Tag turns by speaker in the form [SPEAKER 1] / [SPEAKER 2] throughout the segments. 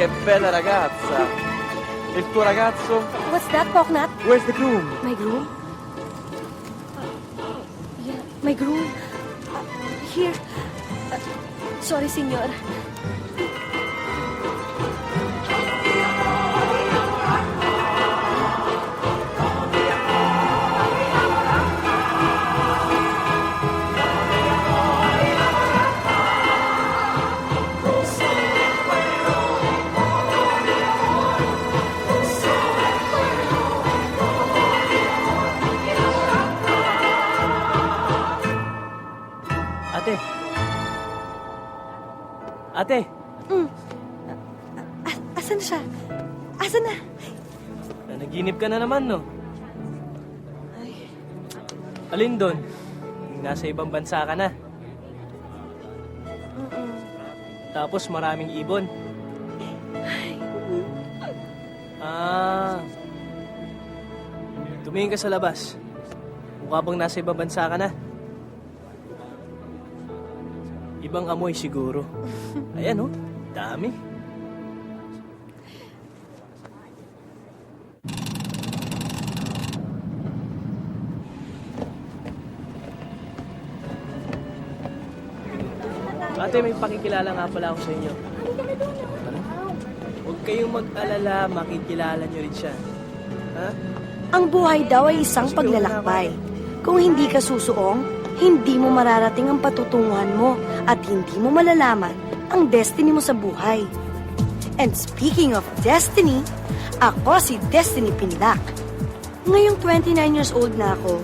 [SPEAKER 1] che bella ragazza. Il tuo ragazzo?
[SPEAKER 2] What's that, Poknat?
[SPEAKER 1] Where's the groom?
[SPEAKER 2] My groom? Yeah, my groom. Here. Sorry, senyor.
[SPEAKER 3] Ate. Ate.
[SPEAKER 2] Asan na siya? Asan na?
[SPEAKER 3] Nanaginip ka na naman, no?
[SPEAKER 2] Ay,
[SPEAKER 3] Alin doon? Nasa ibang bansa ka na. Tapos maraming ibon. Tumingin ka sa labas. Mukha bang nasa ibang bansa ka na? Ibang amoy siguro. Ayan, oh. Dami. Ate, may pakikilala nga pala ako sa inyo. Ano? Huwag kayong mag-alala, makikilala nyo rin siya. Ha?
[SPEAKER 2] ang buhay daw ay isang paglalakbay. Kung hindi ka susuong, hindi mo mararating ang patutunguhan mo at hindi mo malalaman ang destiny mo sa buhay. And speaking of destiny, ako si Destiny Pinlac. Ngayong 29 years old na ako,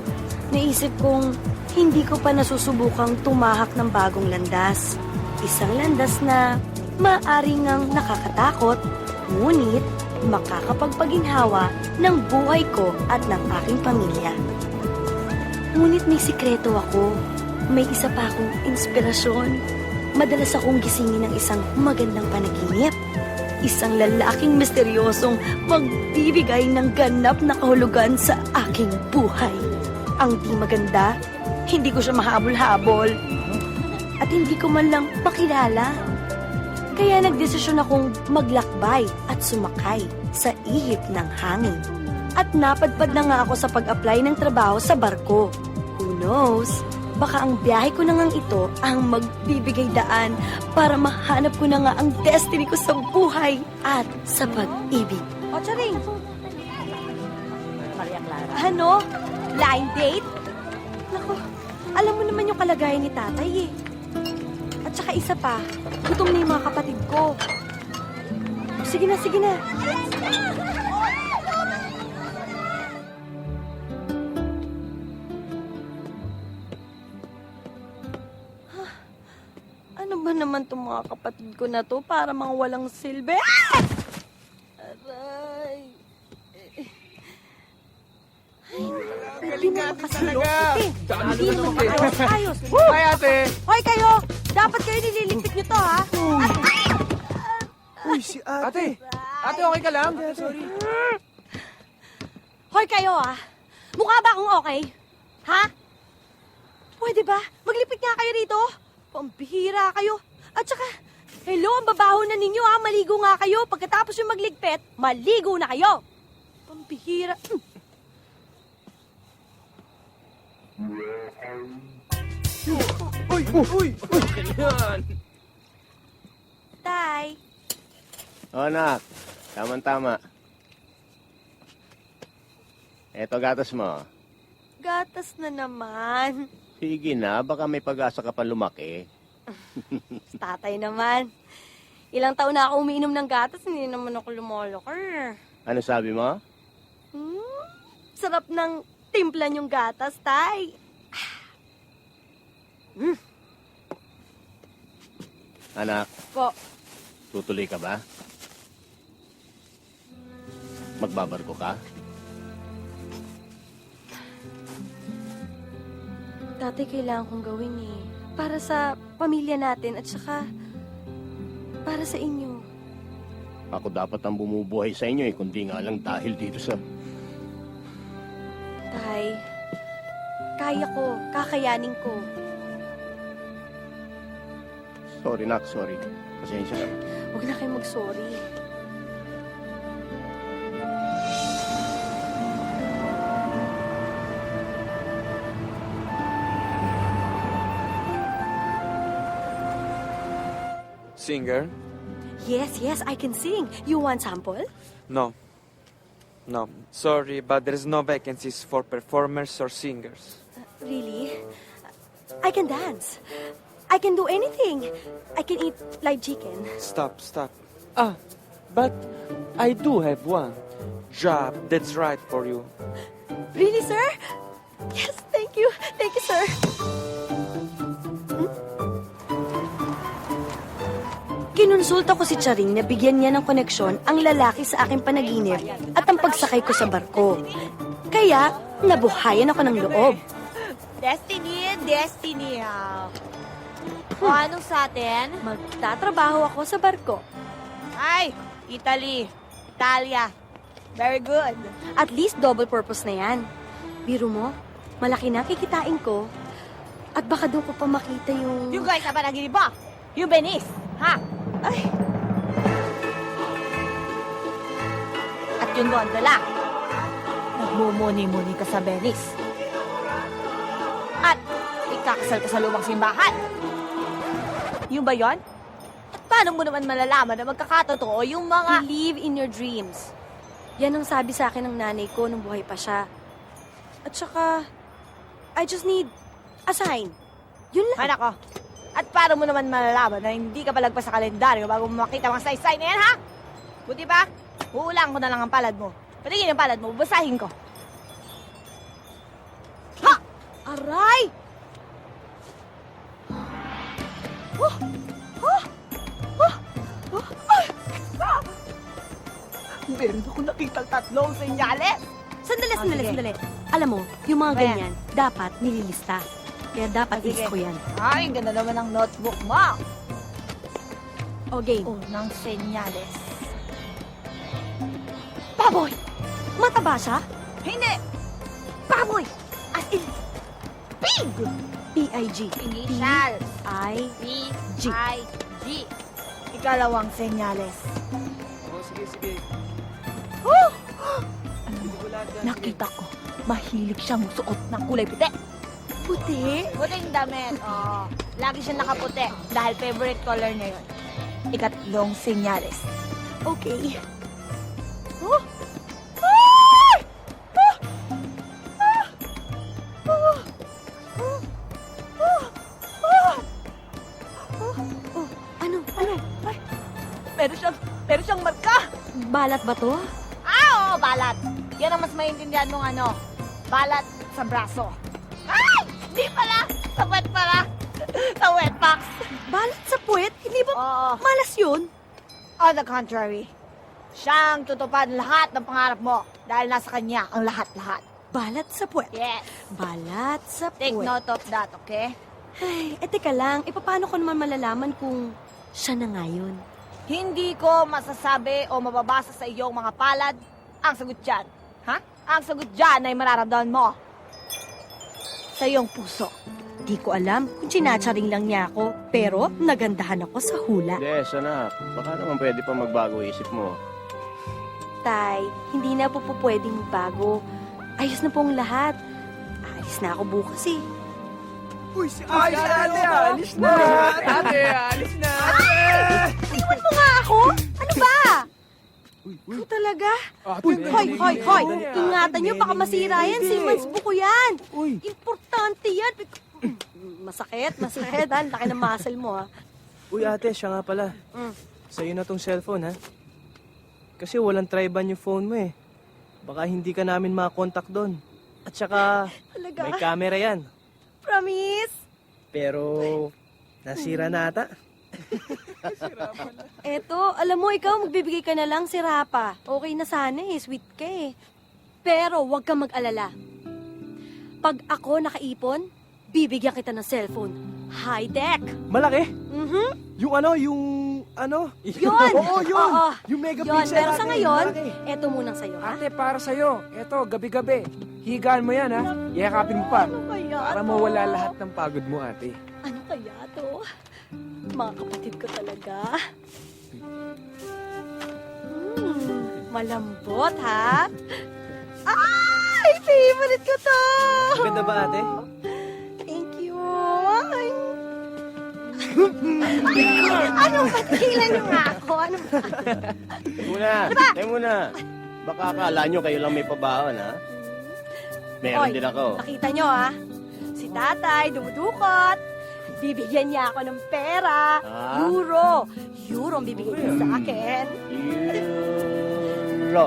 [SPEAKER 2] naisip kong hindi ko pa nasusubukang tumahak ng bagong landas. Isang landas na maaring ngang nakakatakot, ngunit makakapagpaginhawa ng buhay ko at ng aking pamilya. Ngunit may sikreto ako. May isa pa akong inspirasyon. Madalas akong gisingin ng isang magandang panaginip. Isang lalaking misteryosong magbibigay ng ganap na kahulugan sa aking buhay. Ang di maganda, hindi ko siya mahabol-habol. At hindi ko man lang makilala. Kaya nagdesisyon akong maglakbay at sumakay sa ihip ng hangin. At napadpad na nga ako sa pag-apply ng trabaho sa barko. Who knows? Baka ang biyahe ko na ngang ito ang magbibigay daan para mahanap ko na nga ang destiny ko sa buhay at sa pag-ibig. O, Charing!
[SPEAKER 4] Maria Clara.
[SPEAKER 2] Ano? Blind date? Nako, alam mo naman yung kalagayan ni tatay eh. At saka isa pa, gutom na yung mga kapatid ko. Sige na, sige na. Ano ba naman itong mga kapatid ko na to para mga walang silbi? Ah! Aray! Hindi mo makasilok. Hindi naman maayos-ayos.
[SPEAKER 1] Hi, ate!
[SPEAKER 2] Hoy kayo! Dapat kayo nililigpit nyo to, ha?
[SPEAKER 1] Uy, si ate! Ate, okay ka lang? Sorry.
[SPEAKER 2] Hoy kayo, ha? Mukha ba akong okay? Ha? Pwede ba? Maglipit nga kayo rito. Pambihira kayo. At saka, hello, ang babaho na ninyo, ha? Maligo nga kayo. Pagkatapos yung magligpit, maligo na kayo. Pambihira.
[SPEAKER 1] Uy! Uy! Yan!
[SPEAKER 2] Tay.
[SPEAKER 5] O anak, tama-tama. Eto gatas mo.
[SPEAKER 2] Gatas na naman.
[SPEAKER 5] Sige na, baka may pag-asa ka pa lumaki.
[SPEAKER 2] Tatay naman. Ilang taon na ako umiinom ng gatas, hindi naman ako lumolokar.
[SPEAKER 5] Ano sabi mo?
[SPEAKER 2] Sarap ng timpla yung gatas, tay.
[SPEAKER 5] Anak,
[SPEAKER 2] Po,
[SPEAKER 5] tutuloy ka ba? Magbabarko ka?
[SPEAKER 2] tatay, kailangan kong gawin eh. Para sa pamilya natin at saka para sa inyo.
[SPEAKER 5] Ako dapat ang bumubuhay sa inyo kundi nga lang dahil dito sa...
[SPEAKER 2] Tay, kaya ko, kakayanin ko.
[SPEAKER 5] Sorry, nak, sorry. Pasensya na.
[SPEAKER 2] Huwag na kayo mag-sorry.
[SPEAKER 1] singer?
[SPEAKER 2] Yes, I can sing. You want sample?
[SPEAKER 1] No. No. Sorry, but there's no vacancies for performers or singers.
[SPEAKER 2] Really? I can dance. I can do anything. I can eat live chicken.
[SPEAKER 1] Stop. Ah, but I do have one job that's right for you.
[SPEAKER 2] Really, sir? Yes, thank you. Thank you, sir. Kinonsulta ko si Charing na bigyan niya ng koneksyon ang lalaki sa aking panaginip at ang pagsakay ko sa barko. Kaya, nabuhayan ako ng loob.
[SPEAKER 4] Destiny. O anong sa atin?
[SPEAKER 2] Magtatrabaho ako sa barko.
[SPEAKER 4] Ay, Italia. Very good.
[SPEAKER 2] At least double purpose na yan. Biro mo, malaki na kikitain ko. At baka doon ko pa makita yung...
[SPEAKER 4] You guys, apa nagiging ba? You Venice, ha?
[SPEAKER 2] Ay,
[SPEAKER 4] At yung gondola. Nagmumuni-muni ka sa Venice. At ikakasal ka sa lumang simbahan. Yung ba yon? At paano mo naman malalaman na magkakatotoo yung mga...
[SPEAKER 2] believe in your dreams. Yan ang sabi sa akin ng nanay ko nung buhay pa siya. At saka, I just need a sign. Yun lang.
[SPEAKER 4] Anak ko. At paano mo naman malalaman na hindi ka palagpas sa kalendaryo bago mo makita mga saysay na yan, ha? Buti ba? Uulang ko na lang ang palad mo. Patingin ang palad mo, basahin ko. Ha! Aray! Meron ako nakitang tatlong senyales.
[SPEAKER 2] Sandali. Alam mo, yung mga
[SPEAKER 4] Ano yan?
[SPEAKER 2] ganyan, dapat nililista. Kaya dapat
[SPEAKER 4] Sige.
[SPEAKER 2] is ko yan.
[SPEAKER 4] Ay, ang ganda naman ng notebook mo.
[SPEAKER 2] O, game.
[SPEAKER 4] Unang senyales. Baboy!
[SPEAKER 2] Mataba siya?
[SPEAKER 4] Hindi! Baboy! As in, pig!
[SPEAKER 2] P-I-G.
[SPEAKER 4] Initials.
[SPEAKER 2] P-I-G.
[SPEAKER 4] P-I-G. Ikalawang senyales.
[SPEAKER 1] Oh, sige.
[SPEAKER 4] Oh!
[SPEAKER 1] Hindi ko lahat yan.
[SPEAKER 4] Nakita ko, mahilig siyang suot ng kulay puti.
[SPEAKER 2] Puti?
[SPEAKER 4] Puting damit, oo. Lagi siya nakaputi dahil favorite color niya yun. Ikatlong senyales.
[SPEAKER 2] Okay.
[SPEAKER 4] Oh! Ay! Ah! Ah! Ah! Ah! Ah!
[SPEAKER 2] Oh, ano?
[SPEAKER 4] Ay! Meron siyang marka!
[SPEAKER 2] Balat ba to?
[SPEAKER 4] Oo, balat. Yan ang mas maintindihan mong ano, balat sa braso. Ay! Di pala! Sa wet pala! Sa wet box!
[SPEAKER 2] Balat sa puwet? Hindi ba
[SPEAKER 4] Oo.
[SPEAKER 2] malas yun?
[SPEAKER 4] On the contrary, siyang tutupad lahat ng pangarap mo dahil nasa kanya ang lahat-lahat.
[SPEAKER 2] Balat sa puwet?
[SPEAKER 4] Yes.
[SPEAKER 2] Balat sa
[SPEAKER 4] Take
[SPEAKER 2] puwet.
[SPEAKER 4] note of that, okay?
[SPEAKER 2] Ay, teka lang. Paano ko naman malalaman kung siya na nga yun?
[SPEAKER 4] Hindi ko masasabi o mababasa sa iyong mga palad ang sagot dyan. Ha? Ang sagot dyan ay mararamdaman mo sa iyong puso.
[SPEAKER 2] Di ko alam kung sinatsaring lang niya ako, pero nagandahan ako sa hula.
[SPEAKER 5] Des, anak. Baka naman pwede pa magbago isip mo.
[SPEAKER 2] Tay, hindi na po pwedeng bago. Ayos na pong lahat. Alis na ako bukas eh.
[SPEAKER 1] Ay, ate, alis na! Ate, alis na!
[SPEAKER 2] Iwan mo nga ako? Ano ba? Ikaw talaga? Hoy! Ingatan niyo, baka masira yan. Siemens buko yan. Importante yan. Masakit. Ha? Laki ng muscle mo, ha?
[SPEAKER 3] Uy ate, siya nga pala. Sa'yo na tong cellphone, ha? Kasi walang tri-band yung phone mo, eh. Baka hindi ka namin makakontak doon. At saka,
[SPEAKER 2] Talaga?
[SPEAKER 3] may camera yan.
[SPEAKER 2] Promise?
[SPEAKER 3] Pero, nasira na ata.
[SPEAKER 2] Eto, alam mo, ikaw magbibigay ka na lang si Rapa. Okay na sana eh, sweet ka eh. Pero huwag kang mag-alala. Pag ako nakaipon, bibigyan kita ng cellphone. High-tech.
[SPEAKER 3] Malaki?
[SPEAKER 2] Mhm.
[SPEAKER 3] Yung ano? Yun!
[SPEAKER 2] Oo,
[SPEAKER 3] yun!
[SPEAKER 2] Oo.
[SPEAKER 3] Yung
[SPEAKER 2] Yun,
[SPEAKER 3] megapixel
[SPEAKER 2] pero sa
[SPEAKER 3] ate,
[SPEAKER 2] ngayon,
[SPEAKER 3] malaki.
[SPEAKER 2] eto munang sa'yo, ha?
[SPEAKER 6] Ate, para sa'yo. Eto, gabi-gabi. Higaan mo yan, ha? Yakapin mo pa.
[SPEAKER 2] Ano kaya
[SPEAKER 6] Para
[SPEAKER 2] to?
[SPEAKER 6] mawala lahat ng pagod mo, ate.
[SPEAKER 2] Ano kaya to? Mga kapatid ko talaga. Malambot, ha? Ay, favorite ko to!
[SPEAKER 3] Maganda ba ate?
[SPEAKER 2] Thank you. Ay. Ano ba? Tigilan niyo nga ako. Ano ba?
[SPEAKER 5] Tayo muna. Baka akala nyo kayo lang may pabaon, ha? Meron
[SPEAKER 2] Hoy,
[SPEAKER 5] din ako.
[SPEAKER 2] nakita niyo si tatay dumudukot. Bibigyan niya ako ng pera.
[SPEAKER 5] Ah?
[SPEAKER 2] Euro. Euro ang bibigyan niya sa akin.
[SPEAKER 5] Euro.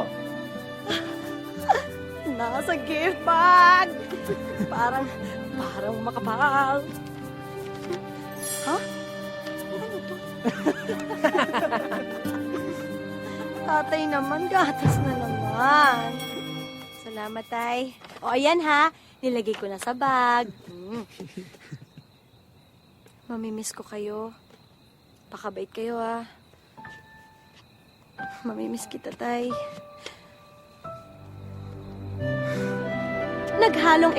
[SPEAKER 2] Nasa gift bag. Parang makapal. Ha? Ano to? Tatay naman, gatas na naman. Salamat, tay. O, ayan ha. Nilagay ko na sa bag. Mamimiss ko kayo. Pakabait kayo, ha. Mamimiss kita, tay. Naghalong